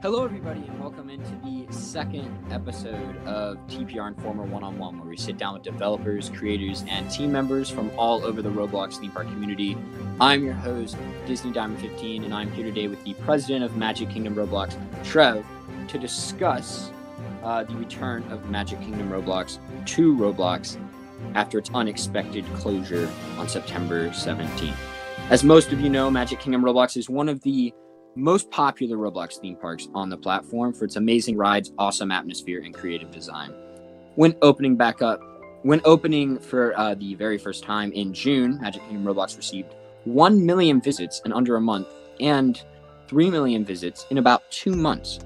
Hello, everybody, and welcome into the second episode of TPR Informer One-on-One, where we sit down with developers, creators, and team members from all over the Roblox theme park community. I'm your host, Disney Diamond 15, and I'm here today with the president of Magic Kingdom Roblox, Trev, to discuss the return of Magic Kingdom Roblox to Roblox after its unexpected closure on September 17th. As most of you know, Magic Kingdom Roblox is one of the most popular Roblox theme parks on the platform for its amazing rides, awesome atmosphere, and creative design. When opening for the very first time in June, Magic Kingdom Roblox received 1 million visits in under a month and 3 million visits in about 2 months.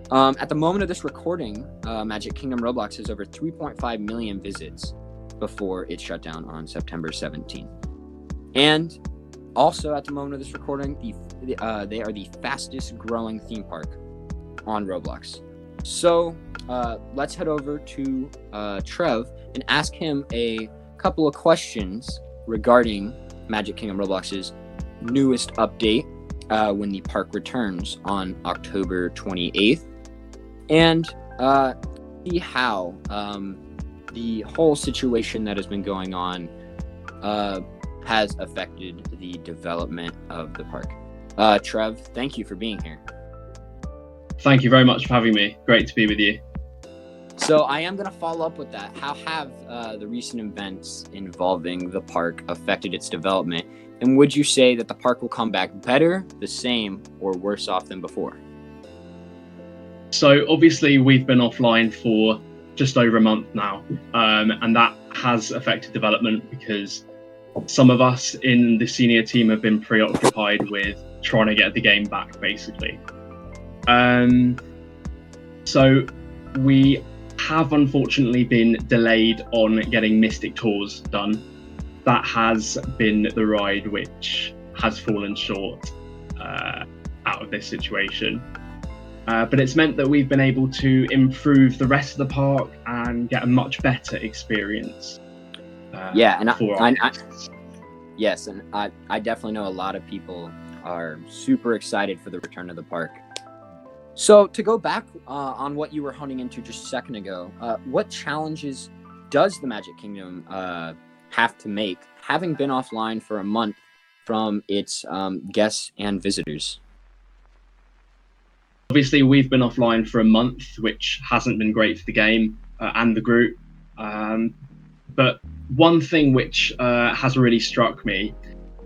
At the moment of this recording, Magic Kingdom Roblox has over 3.5 million visits before it shut down on September 17th. And also, at the moment of this recording, they are the fastest growing theme park on Roblox. So let's head over to Trev and ask him a couple of questions regarding Magic Kingdom Roblox's newest update when the park returns on October 28th, and see how the whole situation that has been going on has affected the development of the park. Trev, thank you for being here. Thank you very much for having me. Great to be with you. So I am going to follow up with that. How have the recent events involving the park affected its development? And would you say that the park will come back better, the same, or worse off than before? So obviously we've been offline for just over a month now, and that has affected development because some of us in the senior team have been preoccupied with trying to get the game back, basically. So we have unfortunately been delayed on getting Mystic Tours done. That has been the ride which has fallen short out of this situation. But it's meant that we've been able to improve the rest of the park and get a much better experience. Yes, and I definitely know a lot of people are super excited for the return of the park. So to go back on what you were honing into just a second ago, what challenges does the Magic Kingdom have to make, having been offline for a month from its guests and visitors? Obviously, we've been offline for a month, which hasn't been great for the game and the group. But one thing which has really struck me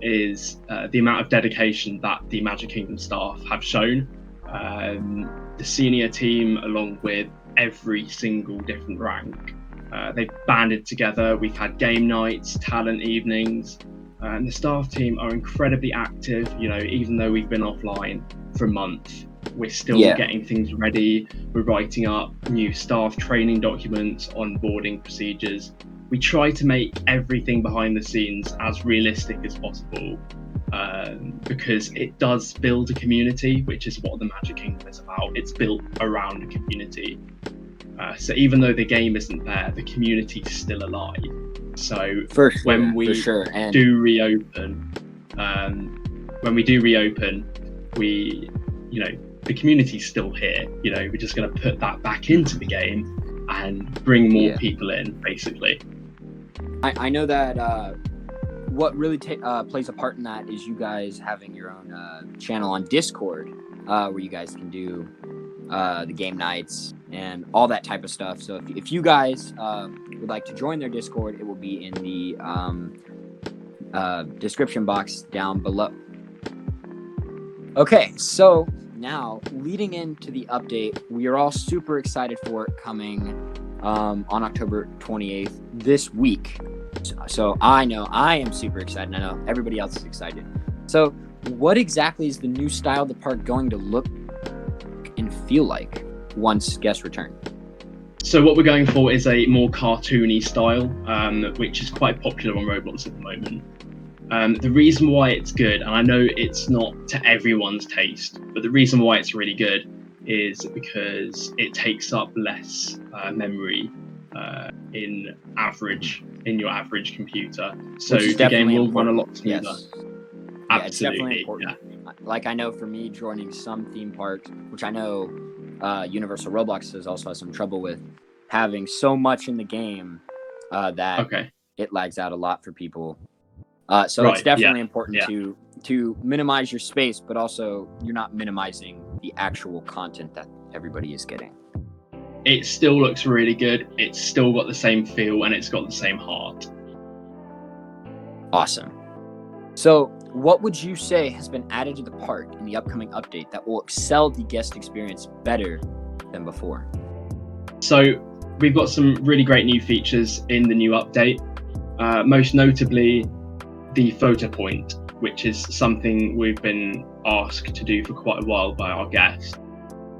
is the amount of dedication that the Magic Kingdom staff have shown. The senior team, along with every single different rank, they've banded together. We've had game nights, talent evenings, and the staff team are incredibly active. You know, even though we've been offline for a month, we're still getting things ready. We're writing up new staff training documents, onboarding procedures. We try to make everything behind the scenes as realistic as possible because it does build a community, which is what the Magic Kingdom is about. It's built around a community. So even though the game isn't there, the community is still alive. So when we do reopen, the community's still here. You know, we're just going to put that back into the game and bring more people in, basically. I know that what really plays a part in that is you guys having your own channel on Discord where you guys can do the game nights and all that type of stuff. So if you guys would like to join their Discord, it will be in the description box down below. Okay, so now leading into the update, we are all super excited for it coming on October 28th this week. So I know I am super excited, and I know everybody else is excited. So what exactly is the new style of the park going to look and feel like once guests return? So what we're going for is a more cartoony style, which is quite popular on Roblox at the moment. The reason why it's good, and I know it's not to everyone's taste, but the reason why it's really good is because it takes up less memory in your average computer. So the game will run a lot smoother. Yes. Absolutely. Yeah, it's definitely important. like I know for me joining some theme parks, which I know Universal Roblox has also had some trouble with, having so much in the game that it lags out a lot for people. So it's definitely important to minimize your space, but also you're not minimizing the actual content that everybody is getting. It still looks really good. It's still got the same feel and it's got the same heart. Awesome. So what would you say has been added to the park in the upcoming update that will excel the guest experience better than before? So we've got some really great new features in the new update. Most notably, the photo point, which is something we've been asked to do for quite a while by our guests.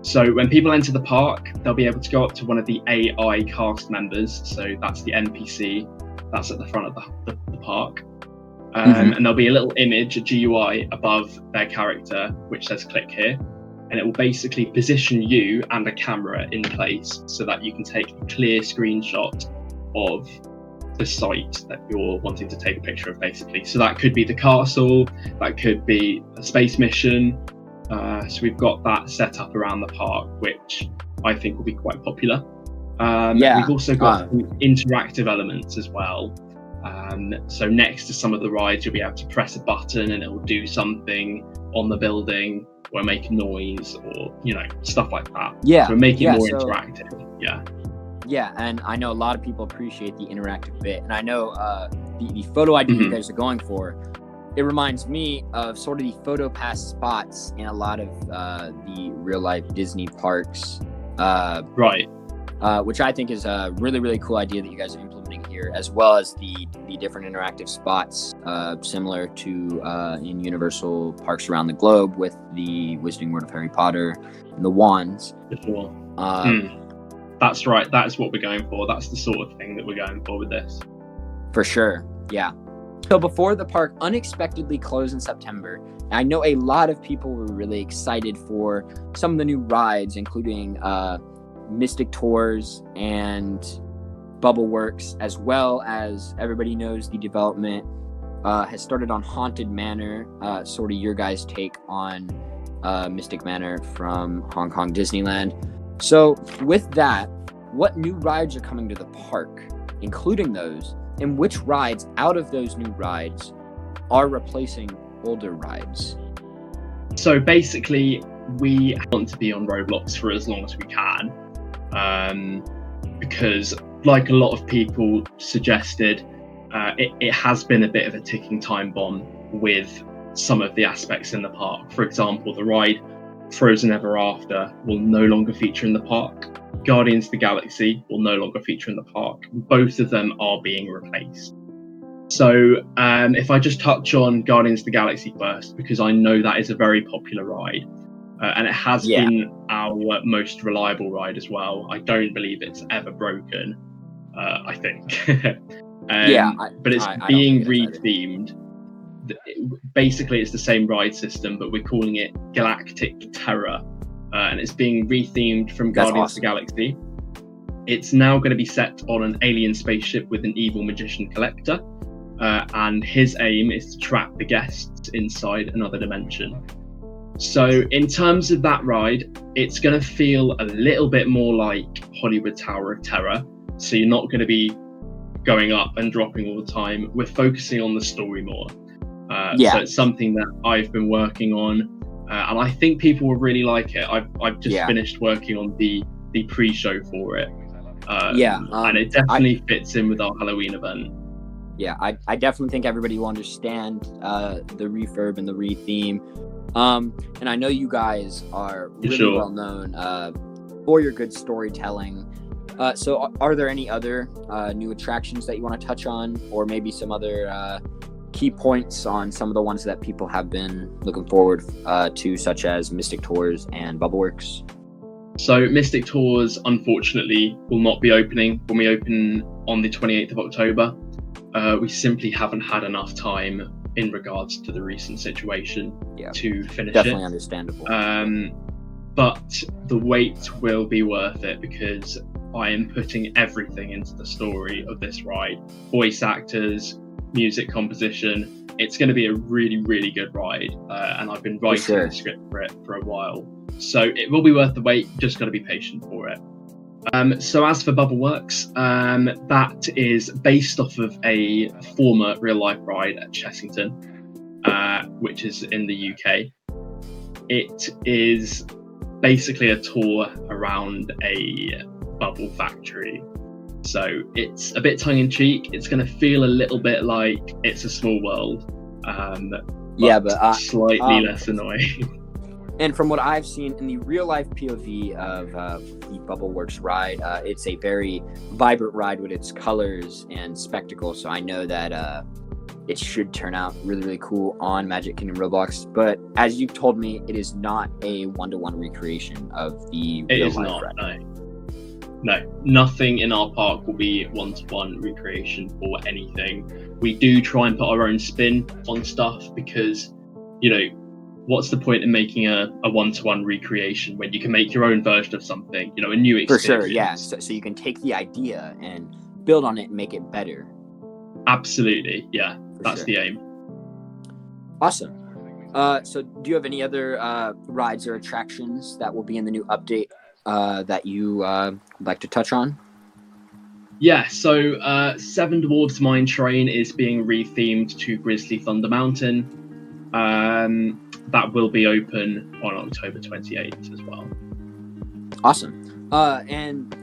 So when people enter the park, they'll be able to go up to one of the AI cast members. So that's the NPC that's at the front of the park. And there'll be a little image, a GUI above their character, which says click here. And it will basically position you and a camera in place so that you can take a clear screenshot of the site that you're wanting to take a picture of, basically. So that could be the castle, that could be a space mission. So we've got that set up around the park, which I think will be quite popular. We've also got some interactive elements as well. So next to some of the rides, you'll be able to press a button and it will do something on the building or make a noise or, stuff like that. So we're making it more interactive. Yeah, and I know a lot of people appreciate the interactive bit. And I know the photo ID you guys are going for, it reminds me of sort of the photo pass spots in a lot of the real life Disney parks. Which I think is a really, really cool idea that you guys are implementing here, as well as the different interactive spots similar to in Universal parks around the globe with the Wizarding World of Harry Potter and the wands. That's right. That's what we're going for. That's the sort of thing that we're going for with this. For sure. Yeah. So before the park unexpectedly closed in September, I know a lot of people were really excited for some of the new rides, including Mystic Tours and Bubbleworks, as well as everybody knows the development has started on Haunted Manor, sort of your guys' take on Mystic Manor from Hong Kong Disneyland. So with that, what new rides are coming to the park, including those, and which rides out of those new rides are replacing older rides? So basically, we want to be on Roblox for as long as we can. Because like a lot of people suggested, it has been a bit of a ticking time bomb with some of the aspects in the park. For example, the ride Frozen Ever After will no longer feature in the park. Guardians of the Galaxy will no longer feature in the park. Both of them are being replaced. So if I just touch on Guardians of the Galaxy first, because I know that is a very popular ride. And it has been our most reliable ride as well. I don't believe it's ever broken, I think. But it's being rethemed. Basically, it's the same ride system, but we're calling it Galactic Terror. And it's being rethemed from Guardians of the Galaxy. It's now going to be set on an alien spaceship with an evil magician collector. And his aim is to trap the guests inside another dimension. So in terms of that ride, it's going to feel a little bit more like Hollywood Tower of Terror. So you're not going to be going up and dropping all the time. We're focusing on the story more. So it's something that I've been working on, and I think people will really like it. I've just finished working on the pre-show for it. And it definitely fits in with our Halloween event. Yeah, I definitely think everybody will understand the refurb and the re-theme. And I know you guys are really well known for your good storytelling. So are there any other new attractions that you want to touch on, or maybe some other key points on some of the ones that people have been looking forward to, such as Mystic Tours and Bubbleworks? So Mystic Tours, unfortunately, will not be opening when we open on the 28th of October. We simply haven't had enough time in regards to the recent situation to finish definitely understandable. But the wait will be worth it, because I am putting everything into the story of this ride. Voice actors, music composition. It's going to be a really, really good ride, and I've been writing the script for it for a while. So it will be worth the wait, just got to be patient for it. So as for Bubbleworks, that is based off of a former real-life ride at Chessington, which is in the UK. It is basically a tour around a bubble factory. So it's a bit tongue-in-cheek. It's going to feel a little bit like It's a Small World, but slightly less annoying. And from what I've seen in the real-life POV of the Bubbleworks ride, it's a very vibrant ride with its colors and spectacle. So I know that it should turn out really, really cool on Magic Kingdom Roblox. But as you've told me, it is not a one-to-one recreation of the real-life ride. No, nothing in our park will be one-to-one recreation for anything. We do try and put our own spin on stuff because, what's the point in making a one-to-one recreation when you can make your own version of something, a new experience? For sure, yeah. So you can take the idea and build on it and make it better. Absolutely, yeah. That's the aim. Awesome. So do you have any other rides or attractions that will be in the new update that you would like to touch on? Yeah, so Seven Dwarfs Mine Train is being rethemed to Grizzly Thunder Mountain. That will be open on October 28th as well. Awesome. And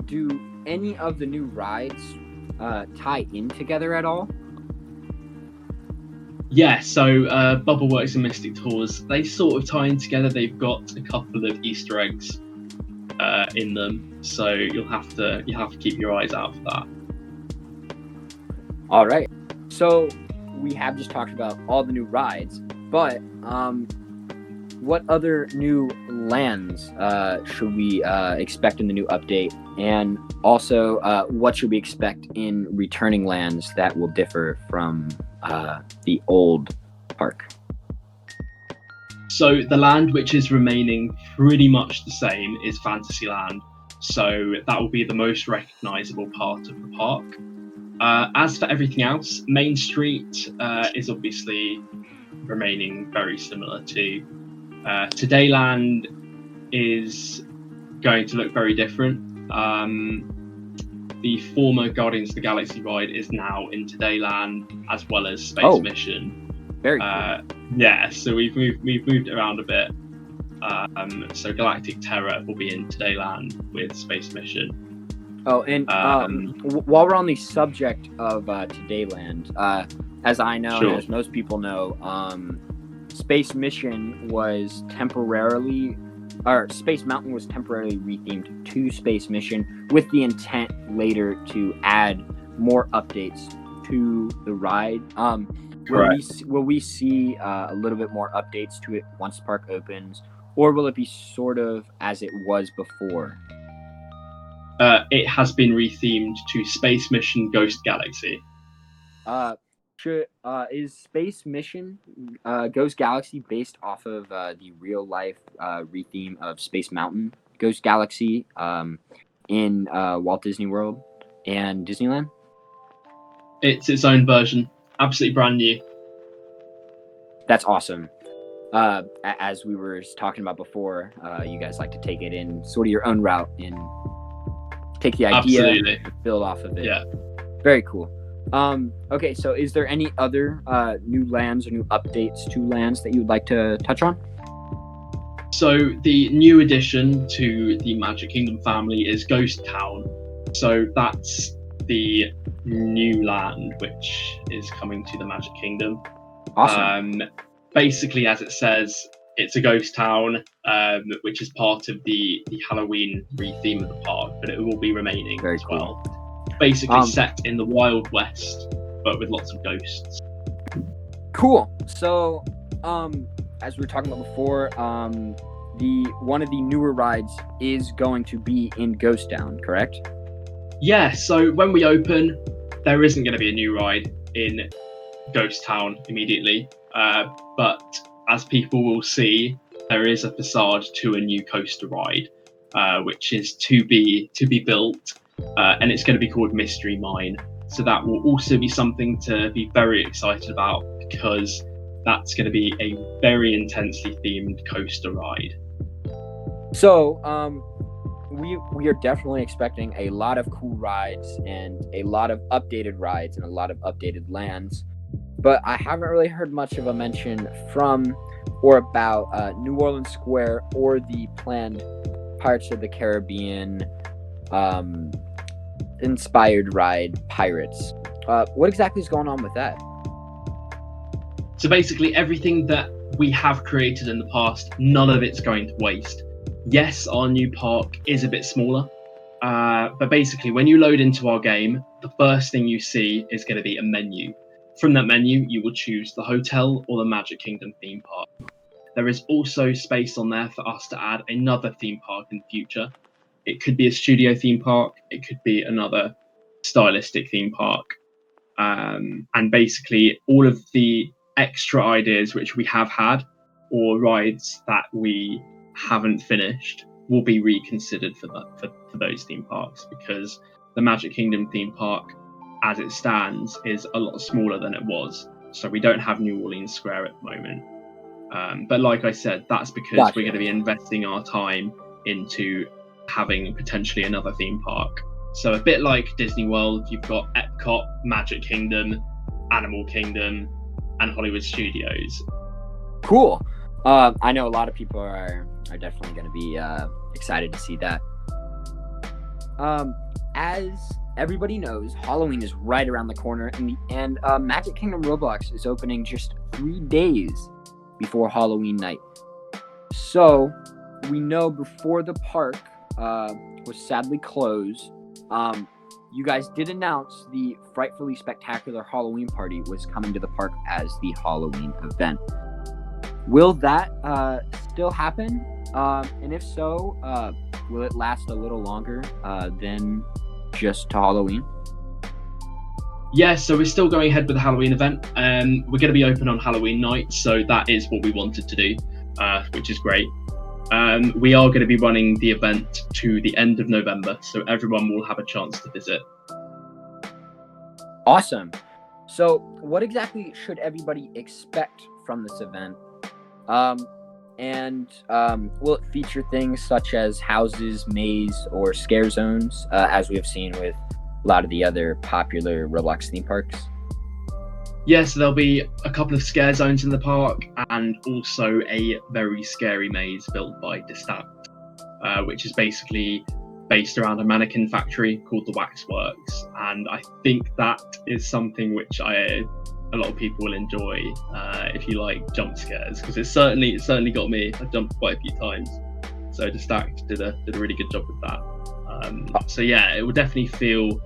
do any of the new rides tie in together at all? Yeah, so Bubbleworks and Mystic Tours, they sort of tie in together. They've got a couple of Easter eggs in them, so you'll have to keep your eyes out for that. All right. So we have just talked about all the new rides, but what other new lands should we expect in the new update? And also, what should we expect in returning lands that will differ from the old park? So the land which is remaining pretty much the same is Fantasyland. So that will be the most recognisable part of the park. As for everything else, Main Street is obviously remaining very similar to Todayland is going to look very different. The former Guardians of the Galaxy ride is now in Todayland, as well as Space Mission. Very cool. Yeah, so we've moved it around a bit. So Galactic Terror will be in Todayland with Space Mission. Oh, and while we're on the subject of Todayland, as I know, and as most people know, Space Mission was temporarily, or Space Mountain was temporarily rethemed to Space Mission with the intent later to add more updates to the ride. Will we see a little bit more updates to it once the park opens, or will it be sort of as it was before? It has been rethemed to Space Mission Ghost Galaxy. Is Space Mission Ghost Galaxy based off of the real life retheme of Space Mountain Ghost Galaxy in Walt Disney World and Disneyland? It's its own version, absolutely brand new. That's awesome. As we were talking about before, you guys like to take it in sort of your own route and take the idea and build off of it. Yeah. Very cool. Okay, so is there any other new lands or new updates to lands that you would like to touch on? So the new addition to the Magic Kingdom family is Ghost Town. So that's the new land which is coming to the Magic Kingdom. Awesome. Basically, as it says, it's a ghost town, which is part of the Halloween retheme of the park, but it will be remaining Very as cool. well. Basically set in the Wild West, but with lots of ghosts. Cool. So, as we were talking about before, one of the newer rides is going to be in Ghost Town, correct? Yeah. So when we open, there isn't going to be a new ride in Ghost Town immediately, but as people will see, there is a facade to a new coaster ride, which is to be built, and it's going to be called Mystery Mine. So that will also be something to be very excited about, because that's going to be a very intensely themed coaster ride. So, we are definitely expecting a lot of cool rides and a lot of updated rides and a lot of updated lands. But I haven't really heard much of a mention from or about New Orleans Square or the planned Pirates of the Caribbean inspired ride, Pirates. What exactly is going on with that? So basically everything that we have created in the past, none of it's going to waste. Yes, our new park is a bit smaller, but basically when you load into our game, the first thing you see is going to be a menu. From that menu, you will choose the hotel or the Magic Kingdom theme park. There is also space on there for us to add another theme park in the future. It could be a studio theme park, it could be another stylistic theme park. And basically all of the extra ideas which we have had, or rides that we haven't finished, will be reconsidered for those theme parks, because the Magic Kingdom theme park as it stands is a lot smaller than it was. So we don't have New Orleans Square at the moment. But like I said, that's because we're going to be investing our time into having potentially another theme park. So a bit like Disney World, you've got Epcot, Magic Kingdom, Animal Kingdom, and Hollywood Studios. Cool. I know a lot of people are definitely going to be excited to see that. As everybody knows, Halloween is right around the corner, and Magic Kingdom Roblox is opening just 3 days before Halloween night. So we know before the park was sadly closed, you guys did announce the Frightfully Spectacular Halloween Party was coming to the park as the Halloween event. Will that still happen? And if so, will it last a little longer than just to Halloween? Yeah, so we're still going ahead with the Halloween event. We're going to be open on Halloween night, so that is what we wanted to do, which is great. We are going to be running the event to the end of November, so everyone will have a chance to visit. Awesome. So what exactly should everybody expect from this event? And will it feature things such as houses, maze, or scare zones, as we have seen with a lot of the other popular Roblox theme parks? Yes, there'll be a couple of scare zones in the park, and also a very scary maze built by Distant, which is basically based around a mannequin factory called the Waxworks. And I think that is something which a lot of people will enjoy if you like jump scares, because it certainly got me. I jumped quite a few times, so Distant did a really good job with that. So yeah, it will definitely feel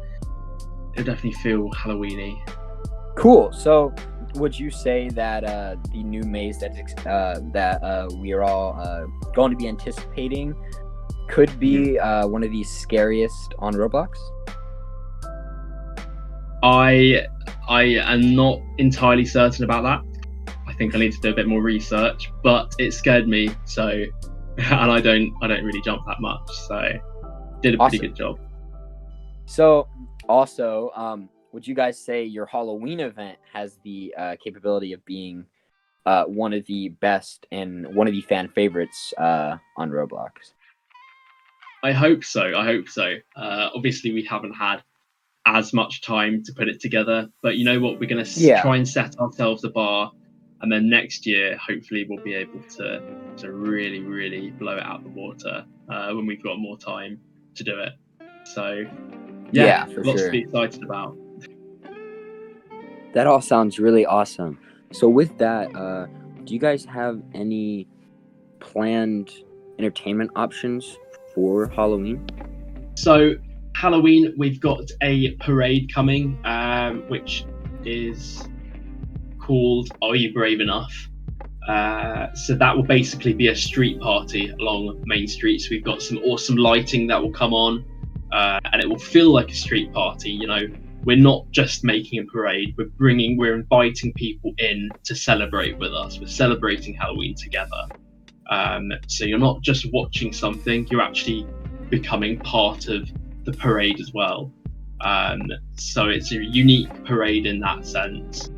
Halloweeny. Cool. So would you say that the new maze that we are all going to be anticipating could be one of the scariest on Roblox? I am not entirely certain about that. I think I need to do a bit more research, but it scared me. So, and I don't really jump that much. So, did a pretty good job. So, also, would you guys say your Halloween event has the capability of being one of the best and one of the fan favorites on Roblox? I hope so. Obviously, we haven't had as much time to put it together, but you know what? We're going to try and set ourselves a bar, and then next year, hopefully, we'll be able to really, really blow it out of the water when we've got more time to do it. So, yeah, for lots to be excited about. That all sounds really awesome. So with that, do you guys have any planned entertainment options for Halloween? So Halloween, we've got a parade coming, which is called Are You Brave Enough? So that will basically be a street party along Main Street. So we've got some awesome lighting that will come on, and it will feel like a street party. You know, we're not just making a parade, we're inviting people in to celebrate with us. We're celebrating Halloween together. So you're not just watching something, you're actually becoming part of the parade as well. So it's a unique parade in that sense.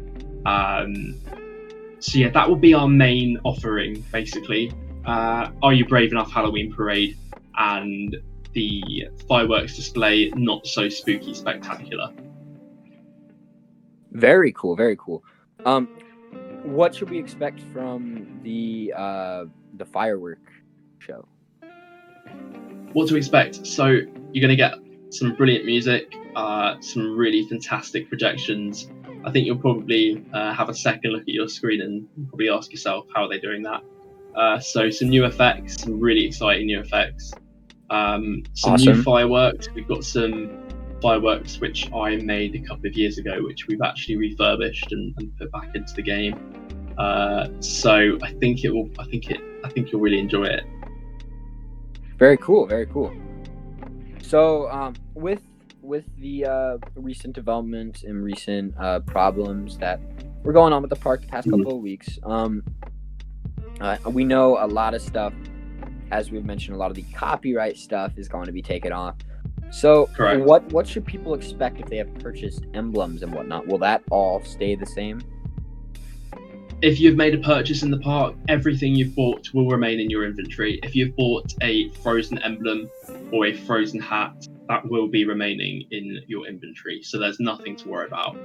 So yeah, that will be our main offering, basically. Are You Brave Enough Halloween Parade and the fireworks display, Not So Spooky Spectacular. Very cool, very cool. What should we expect from the firework show? What to expect? So you're going to get some brilliant music, some really fantastic projections. I think you'll probably have a second look at your screen and probably ask yourself, how are they doing that? So some new effects, some really exciting new effects. Some Awesome. new fireworks. We've got some fireworks which I made a couple of years ago, which we've actually refurbished and put back into the game. So I think you'll really enjoy it. Very cool, very cool. So with the recent developments and recent problems that were going on with the park the past couple of weeks, we know a lot of stuff, as we've mentioned, a lot of the copyright stuff is going to be taken off. So Correct. What should people expect if they have purchased emblems and whatnot? Will that all stay the same? If you've made a purchase in the park, everything you've bought will remain in your inventory. If you've bought a frozen emblem or a frozen hat, that will be remaining in your inventory. So there's nothing to worry about.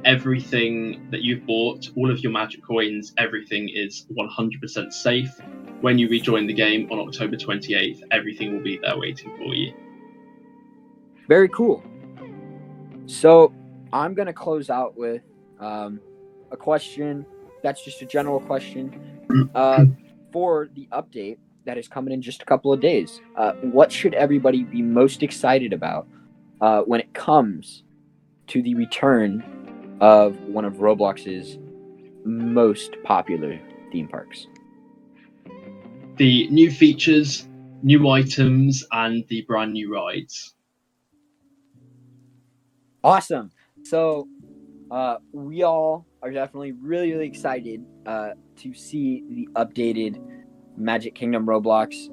Everything that you've bought, all of your magic coins, everything is 100% safe. When you rejoin the game on October 28th, everything will be there waiting for you. Very cool. So I'm going to close out with a question that's just a general question for the update that is coming in just a couple of days. What should everybody be most excited about when it comes to the return of one of Roblox's most popular theme parks? The new features, new items, and the brand new rides. Awesome. So we all are definitely really, really excited to see the updated Magic Kingdom Roblox.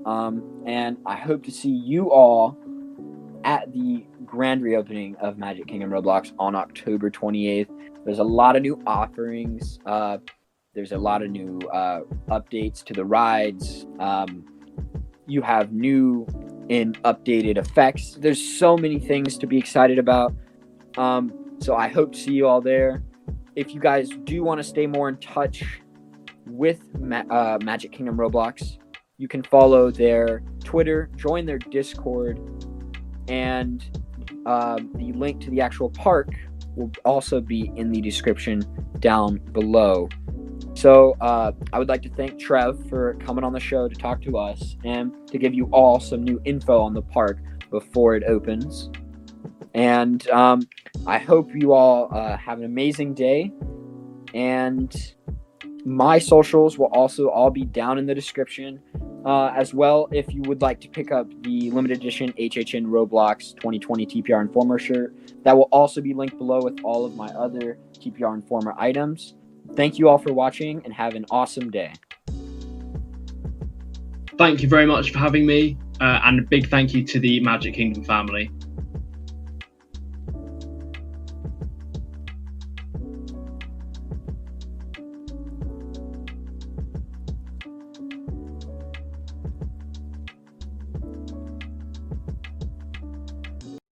And I hope to see you all at the grand reopening of Magic Kingdom Roblox on October 28th. There's a lot of new offerings. There's a lot of new updates to the rides. You have new and updated effects. There's so many things to be excited about. So I hope to see you all there. If you guys do want to stay more in touch with Magic Kingdom Roblox, you can follow their Twitter, join their Discord, and the link to the actual park will also be in the description down below. So I would like to thank Trev for coming on the show to talk to us and to give you all some new info on the park before it opens. And I hope you all have an amazing day. And my socials will also all be down in the description as well. If you would like to pick up the limited edition HHN Roblox 2020 TPR Informer shirt, that will also be linked below with all of my other TPR Informer items. Thank you all for watching and have an awesome day. Thank you very much for having me, and a big thank you to the Magic Kingdom family.